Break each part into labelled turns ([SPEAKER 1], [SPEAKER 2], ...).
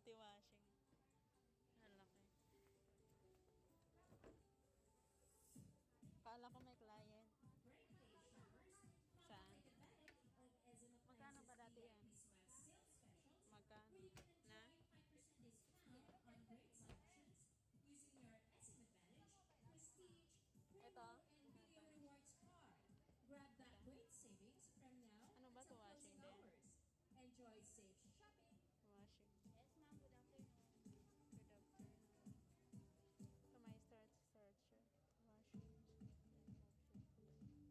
[SPEAKER 1] Ate washing. Ang laki. Kala ko may client. Saan? Magkano ba dati yan? Magkano? Na? Ito?
[SPEAKER 2] Grab that great savings from now
[SPEAKER 1] Ano ba to? Washing din?
[SPEAKER 2] Enjoy safe shopping.
[SPEAKER 1] Washing.
[SPEAKER 3] Yes, ma'am. Good afternoon.
[SPEAKER 1] Good afternoon. Ito may searcher. Washing.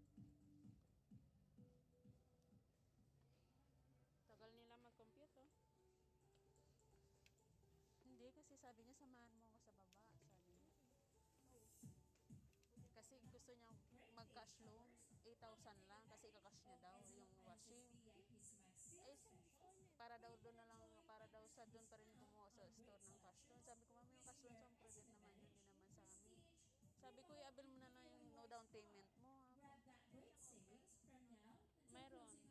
[SPEAKER 1] Tagal nila mag-compute, oh. Hindi, kasi sabi niya, samahan mo ako sa baba. Sabi niya. Kasi gusto niya mag-cash loan. 8,000 lang. Kasi ika-cash niya daw yung washing. Eh, para daw doon na lang, para daw sa doon pa rin kumuha sa store ng cash loan. Sabi ko, mami, yung cash loan sa credit naman yun, hindi naman sa amin. Sabi ko, i-avail mo na lang yung no down payment mo. Ha?
[SPEAKER 2] Grab that great savings from now.
[SPEAKER 1] Meron.